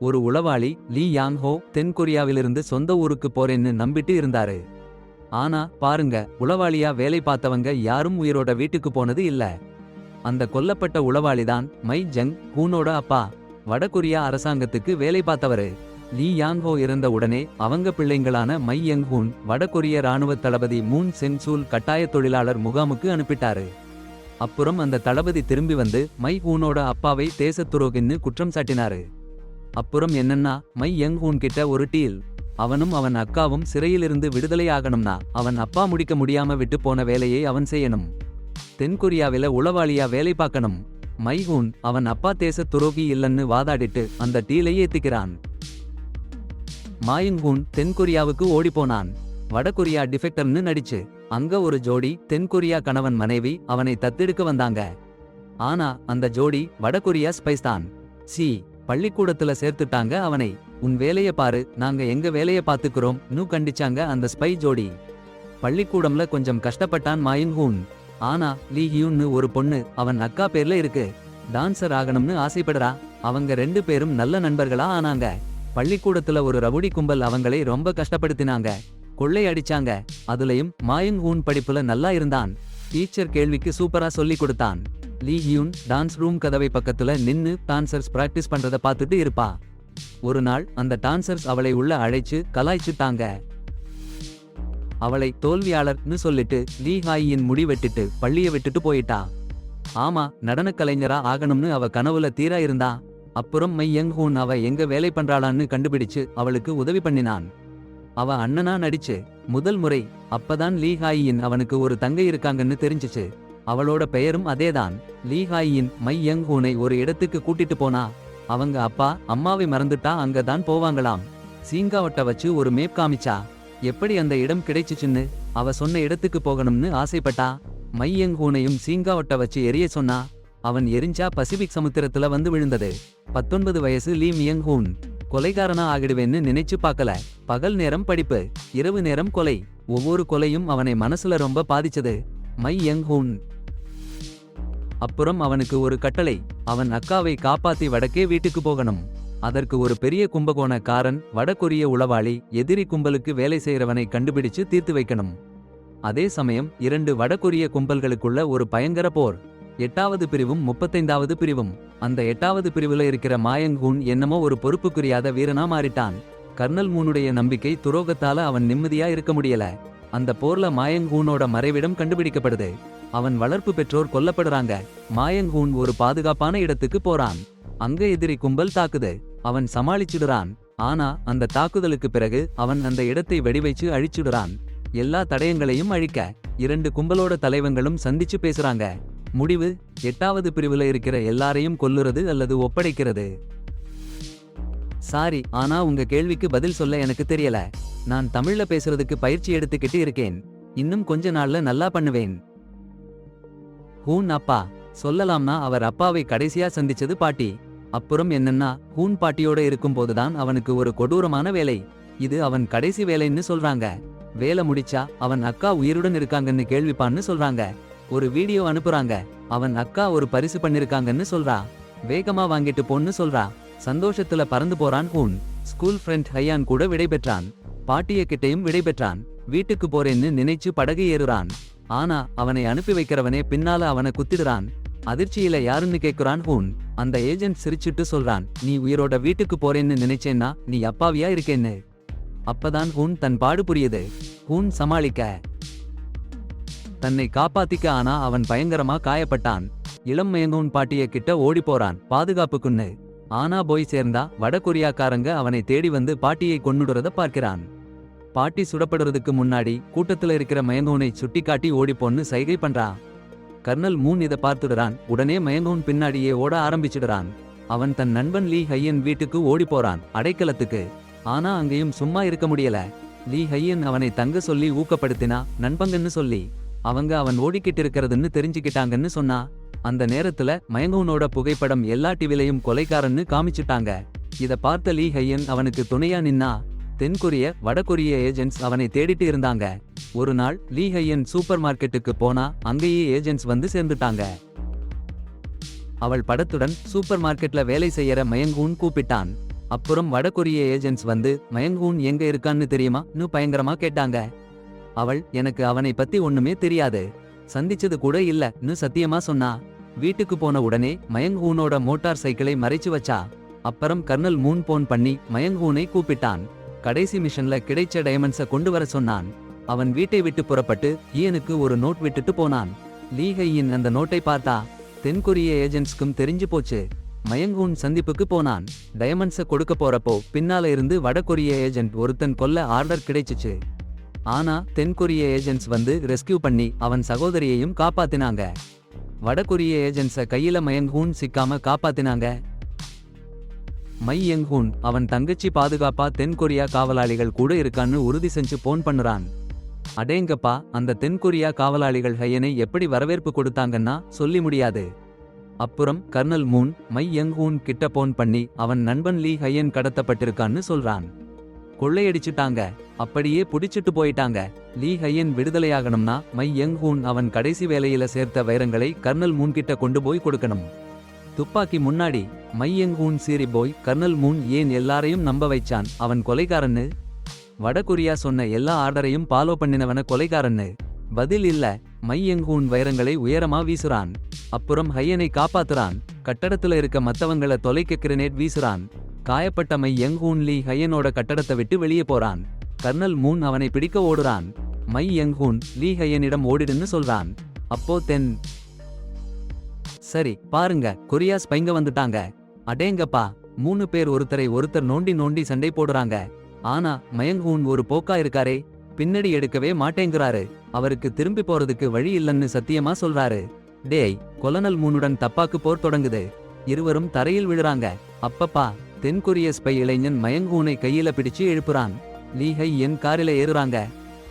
ஒரு உளவாளி லீ யாங் ஹோ தென்கொரியாவிலிருந்து சொந்த ஊருக்கு போறேன்னு நம்பிட்டு இருந்தாரு. ஆனா பாருங்க, உளவாளியா வேலை பார்த்தவங்க யாரும் உயிரோட வீட்டுக்கு போனது இல்ல. அந்த கொல்லப்பட்ட உளவாளிதான் மை ஜங் ஹூனோட அப்பா. வடகொரியா அரசாங்கத்துக்கு வேலை பார்த்தவரு. லீ யாங் ஹோ இறந்த உடனே அவங்க பிள்ளைங்களான மை யங் ஹூன் வடகொரிய ராணுவ தளபதி மூன் செங் சூல் கட்டாய தொழிலாளர் முகாமுக்கு அனுப்பிட்டாரு. அப்புறம் அந்த தளபதி திரும்பி வந்து மை ஹூனோட அப்பாவை தேசத் துரோகின்னு குற்றம் சாட்டினாரு. அப்புறம் என்னன்னா, மை யங் ஹூன் கிட்ட ஒரு டீல். அவனும் அவன் அக்காவும் சிறையிலிருந்து விடுதலை ஆகணும்னா அவன் அப்பா முடிக்க முடியாம விட்டு போன வேலையை அவன் செய்யணும். தென்கொரியாவில உளவாளியா வேலை பார்க்கணும். மைஹூன் அவன் அப்பா தேச துரோகி இல்லன்னு வாதாடிட்டு அந்த டீலை ஏத்திக்கிறான். மாயுங்கூன் தென்கொரியாவுக்கு ஓடிப்போனான். வடகொரியா டிஃபெக்டர்னு நடிச்சு. அங்க ஒரு ஜோடி தென்கொரியா கணவன் மனைவி அவனை தத்தெடுக்க வந்தாங்க. ஆனா அந்த ஜோடி வடகொரியா ஸ்பைஸ் தான். பள்ளிக்கூடத்துல சேர்த்துட்டாங்க அவனை. உன் வேலைய பாரு, நாங்க எங்க வேலைய பாத்துக்கிறோம் நு கண்டிச்சாங்க அந்த ஸ்பை ஜோடி. பள்ளிக்கூடம்ல கொஞ்சம் கஷ்டப்பட்டான் மாயுங்கூன். ஆனா லீ ஹியூன்னு ஒரு பொண்ணு அவன் அக்கா பேர்ல இருக்கு. டான்சர் ஆகணும்னு ஆசைப்படுறா. அவங்க 2 பேரும் நல்ல நண்பர்களா ஆனாங்க. பள்ளிக்கூடத்துல ஒரு ரவுடி கும்பல் அவங்களை ரொம்ப கஷ்டப்படுத்தினாங்க. கொள்ளை அடிச்சாங்க. அதுலயும் மாயுங்கூன் படிப்புல நல்லா இருந்தான். டீச்சர் கேள்விக்கு சூப்பரா சொல்லி கொடுத்தான். லீ ஹியூன் டான்ஸ் ரூம் கதவை பக்கத்துல நின்னு டான்சர்ஸ் பிராக்டிஸ் பண்றத பார்த்துட்டு இருப்பா. ஒரு நாள் அந்த டான்சர்ஸ் அவளை உள்ள அழைச்சு கலாய்ச்சுட்டாங்க. அவளை தோல்வியாளர்னு சொல்லிட்டு லீ ஹாயின் முடி வெட்டிட்டு பள்ளிய விட்டுட்டு போயிட்டா. ஆமா, நடனக் கலைஞரா ஆகணும்னு அவ கனவுல தீரா இருந்தா. அப்புறம் மை யங் ஹூன் அவ எங்க வேலை பண்றாளான்னு கண்டுபிடிச்சு அவளுக்கு உதவி பண்ணினான். அவ அண்ணனா நடிச்சு முதல் முறை. அப்பதான் லீ ஹாயின் அவனுக்கு ஒரு தங்கை இருக்காங்கன்னு தெரிஞ்சிச்சு. அவளோட பெயரும் அதேதான். லீ ஹாயின் மை யங் ஹூனை ஒரு இடத்துக்கு கூட்டிட்டு போனா. அவங்க அப்பா அம்மாவை மறந்துட்டா அங்க தான் போவாங்களாம். சீங்காவட்ட வச்சு ஒரு மேப் காமிச்சா. எப்படி அந்த இடம் கிடைச்சுச்சுன்னு. அவ சொன்ன இடத்துக்கு போகணும்னு ஆசைப்பட்டா. மை யங் ஹூனையும் சீங்காவட்ட வச்சு எரிய சொன்னா. அவன் எரிஞ்சா பசிபிக் சமுத்திரத்துல வந்து விழுந்தது. 19 வயசு லீ மியங் ஹூன். கொலைகாரனா ஆகிடுவேன்னு நினைச்சு பார்க்கல. பகல் நேரம் படிப்பு, இரவு நேரம் கொலை. ஒவ்வொரு கொலையும் அவனை மனசுல ரொம்ப பாதிச்சது. மை யங் ஹூன் அப்புறம் அவனுக்கு ஒரு கட்டளை. அவன் அக்காவை காப்பாத்தி வடக்கே வீட்டுக்கு போகணும். அதற்கு ஒரு பெரிய கும்பகோணக்காரன் வடகொரிய உளவாளி எதிரி கும்பலுக்கு வேலை செய்யறவனை கண்டுபிடிச்சு தீர்த்து வைக்கணும். அதே சமயம் 2 வடகொரிய கும்பல்களுக்குள்ள ஒரு பயங்கர போர். 8வது பிரிவும் 35வது பிரிவும். அந்த 8வது பிரிவுல இருக்கிற மாயங்கூன் என்னமோ ஒரு பொறுப்புக்குரியாத வீரனா மாறிட்டான். கர்னல் மூனுடைய நம்பிக்கை துரோகத்தால அவன் நிம்மதியா இருக்க முடியல. அந்த போர்ல மாயங்கூனோட மறைவிடம் கண்டுபிடிக்கப்படுது. அவன் வளர்ப்பு பெற்றோர் கொல்லப்படுறாங்க. மாயங்கூன் ஒரு பாதுகாப்பான இடத்துக்கு போறான். அங்க எதிரி கும்பல் தாக்குது. அவன் சமாளிச்சுடுறான். ஆனா அந்த தாக்குதலுக்கு பிறகு அவன் அந்த இடத்தை வெடிவைச்சு அழிச்சுடுறான். எல்லா தடயங்களையும் அழிக்க 2 கும்பலோட தலைவங்களும் சந்திச்சு பேசுறாங்க. முடிவு, 8வது பிரிவுல இருக்கிற எல்லாரையும் கொல்லுறது அல்லது ஒப்படைக்கிறது. சாரி, ஆனா உங்க கேள்விக்கு பதில் சொல்ல எனக்கு தெரியல. நான் தமிழ்ல பேசுறதுக்கு பயிற்சி எடுத்துக்கிட்டு இருக்கேன். இன்னும் கொஞ்ச நாள்ல நல்லா பண்ணுவேன். ஹூன் அப்பா சொல்லலாம்னா அவர் அப்பாவை கடைசியா சந்திச்சது பாட்டி. அப்புறம் என்னன்னா, ஹூன் பாட்டியோட இருக்கும்போதுதான் அவனுக்கு ஒரு கொடூரமான வேலை. இது அவன் கடைசி வேலைன்னு சொல்றாங்க. வேலை முடிச்சா அவன் அக்கா உயிருடன் இருக்காங்கன்னு கேள்விப்பான்னு சொல்றாங்க. ஒரு வீடியோ அனுப்புறாங்க. அவன் அக்கா ஒரு பரிசு பண்ணிருக்காங்கன்னு சொல்றா. வேகமா வாங்கிட்டு போன்னு சொல்றா. சந்தோஷத்துல பறந்து போறான் ஹூன். ஸ்கூல் ஃப்ரெண்ட் ஹையான் கூட விடைபெற்றான். பாட்டிய கிட்டையும் விடைபெற்றான். வீட்டுக்கு போறேன்னு நினைச்சு படகு ஏறுறான். ஆனா அவனை அனுப்பி வைக்கிறவனே பின்னால அவனை குத்திடுறான். அதிர்ச்சியில யாருன்னு கேக்குறான் ஹூன். அந்த ஏஜென்ட் சிரிச்சுட்டு சொல்றான், நீ உயிரோட வீட்டுக்கு போறேன்னு நினைச்சேன்னா நீ அப்பாவியா இருக்கேன்னு. அப்பதான் ஹூன் தன் பாடு புரியுது. ஹூன் சமாளிக்க தன்னை காப்பாத்திக்க. ஆனா அவன் பயங்கரமா காயப்பட்டான். இளம் மயங்கூன் பாட்டிய கிட்ட ஓடி போறான் பாதுகாப்புக்குன்னு. ஆனா போய் சேர்ந்தா வடகொரியாக்காரங்க அவனை தேடி வந்து பாட்டியை கொன்னுடுறத பார்க்கிறான். பாட்டி சுடப்படுறதுக்கு முன்னாடி கூட்டத்துல இருக்கிற மயங்கூனை சுட்டி காட்டி ஓடிப்போன்னு சைகை பண்றா. கர்னல் மூன் இத பார்த்துடுறான். உடனே மயங்கூன் பின்னாடியே ஓட ஆரம்பிச்சிடுறான். அவன் தன் நண்பன் லீ ஹையன் வீட்டுக்கு ஓடி போறான், அடைக்கலத்துக்கு. ஆனா அங்கேயும் சும்மா இருக்க முடியல. லீ ஹையன் அவனை தங்க சொல்லி ஊக்கப்படுத்தினா. நண்பங்கன்னு சொல்லி அவங்க அவன் ஓடிக்கிட்டு இருக்கிறதுன்னு தெரிஞ்சுக்கிட்டாங்கன்னு சொன்னா. அந்த நேரத்துல மயங்கூனோட புகைப்படம் எல்லா டிவிலையும் கொலைக்காரன்னு காமிச்சுட்டாங்க. இத பார்த்த லீ ஹையன் அவனுக்கு துணையா நின்னா. தென்கொரிய வடகொரிய ஏஜென்ட்ஸ் அவனை தேடிட்டு இருந்தாங்க. ஒரு நாள் லீ ஹையன் சூப்பர் மார்க்கெட்டுக்கு போனா அங்கேயே ஏஜென்ட்ஸ் வந்து சேர்ந்துட்டாங்க. அவள் படத்துடன் சூப்பர் மார்க்கெட்ல வேலை செய்யற மயங்கூன் கூப்பிட்டான். அப்புறம் வடகொரிய ஏஜென்ட்ஸ் வந்து மயங்ஹூன் எங்க இருக்கான்னு தெரியுமான்னு பயங்கரமா கேட்டாங்க. அவள் எனக்கு அவனை பத்தி ஒண்ணுமே தெரியாது, சந்திச்சது கூட இல்லன்னு சத்தியமா சொன்னா. வீட்டுக்கு போன உடனே மயங்ஹூனோட மோட்டார் சைக்கிளை மறைச்சு வச்சா. அப்புறம் கர்னல் மூன் போன் பண்ணி மயங்ஹூனை கூப்பிட்டான். கடைசி மிஷன்ல கிடைச்ச டைமண்ட்ஸ கொண்டு வர சொன்னான். அவன் வீட்டை விட்டு புறப்பட்டு ஈயனுக்கு ஒரு நோட் விட்டுட்டு போனான். லீ ஹையின் அந்த நோட்டை பார்த்தா. தென்கொரிய ஏஜென்ட்ஸ்க்கும் தெரிஞ்சு போச்சு. மயங்ஹூன் சந்திப்புக்கு போனான். டைமண்ட்ஸ கொடுக்க போறப்போ பின்னால இருந்து வடகொரிய ஏஜென்ட் ஒருத்தன் கொல்ல ஆர்டர் கிடைச்சுச்சு. ஆனா தென்கொரிய ஏஜென்ட்ஸ் வந்து ரெஸ்கியூ பண்ணி அவன் சகோதரியையும் காப்பாத்தினாங்க. வடகொரிய ஏஜென்ட்ஸ கையில மயங்ஹூன் சிக்காம காப்பாத்தினாங்க. மையங்ஹூன் அவன் தங்கச்சி பாதுகாப்பா தென்கொரியா காவலாளிகள் கூட இருக்கான்னு உறுதி செஞ்சு போன் பண்ணுறான். அடேங்கப்பா, அந்த தென்கொரியா காவலாளிகள் ஹையனை எப்படி வரவேற்பு கொடுத்தாங்கன்னா சொல்லி முடியாது. அப்புறம் கர்னல் மூன் மையங்ஹூன் கிட்ட போன் பண்ணி அவன் நண்பன் லீ ஹையன் கடத்தப்பட்டிருக்கான்னு சொல்றான். கொள்ளையடிச்சுட்டாங்க, அப்படியே புடிச்சிட்டு போயிட்டாங்க. லீ ஹையன் விடுதலையாகணும்னா மையங்ஹூன் அவன் கடைசி வேலையில சேர்த்த வைரங்களை கர்னல் மூன் கிட்ட கொண்டு போய் கொடுக்கணும். துப்பாக்கி முன்னாடி மையங்ஹூன் சீறி போய் கர்னல் மூன் ஏன் எல்லாரையும் நம்ப வைச்சான் அவன் கொலைகாரன்னு. வடகொரியா சொன்ன எல்லா ஆர்டரையும் ஃபாலோ பண்ணினவன கொலைகாரன்னு. பதில் இல்ல. மையங்ஹூன் வைரங்களை உயரமா வீசுறான். அப்புறம் ஹையனை காப்பாத்துறான். கட்டடத்துல இருக்க மத்தவங்கள தொலைக்க கிரனேட் வீசுறான். காயப்பட்ட மையங்ஹூன் லீ ஹையனோட கட்டடத்தை விட்டு வெளியே போறான். கர்னல் மூன் அவனை பிடிக்க ஓடுறான். மையங்ஹூன் லீ ஹையனிடம் ஓடிடுன்னு சொல்றான். அப்போ சரி பாருங்க, கொரியா ஸ்பைங்க வந்துட்டாங்க. அடேங்கப்பா, 3 பேர் ஒருத்தரை ஒருத்தர் நோண்டி நோண்டி சண்டை போடுறாங்க. ஆனா மயங்ஹூன் ஒரு போக்கா இருக்காரே, பின்னடி எடுக்கவே மாட்டேங்கிறாரு. அவருக்கு திரும்பி போறதுக்கு வழி இல்லைன்னு சத்தியமா சொல்றாரு. டேய், கொலனல் மூனுடன் தப்பாக்கு போர் தொடங்குது. இருவரும் தரையில் விழுறாங்க. அப்பப்பா, தென்கொரிய ஸ்பை இளைஞன் மயங்ஹூனை கையில பிடிச்சு எழுப்புறான். லீ ஹையன் காரில ஏறுறாங்க.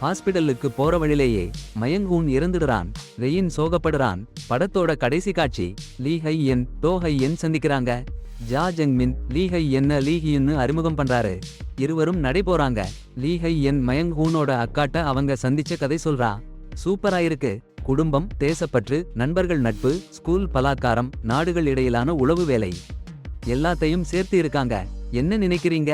ஹாஸ்பிடலுக்கு போற வழியிலேயே மயங்ஹூன் இறந்துடுறான். ரெயின் சோகப்படுறான். படத்தோட கடைசி காட்சி லீ ஹையன் டோ ஹையன் சந்திக்கிறாங்க. ஜா ஜங்மின் லீ ஹையன் லீ ஹியன்னு அறிமுகம் பண்றாரு. இருவரும் நடை போறாங்க. லீ ஹையன் மயங்ஹூனோட அக்காட்ட அவங்க சந்திச்ச கதை சொல்றா. சூப்பரா இருக்கு. குடும்பம், தேசப்பற்று, நண்பர்கள் நட்பு, ஸ்கூல் பலாத்காரம், நாடுகள் இடையிலான உளவு வேலை எல்லாத்தையும் சேர்த்து இருக்காங்க. என்ன நினைக்கிறீங்க?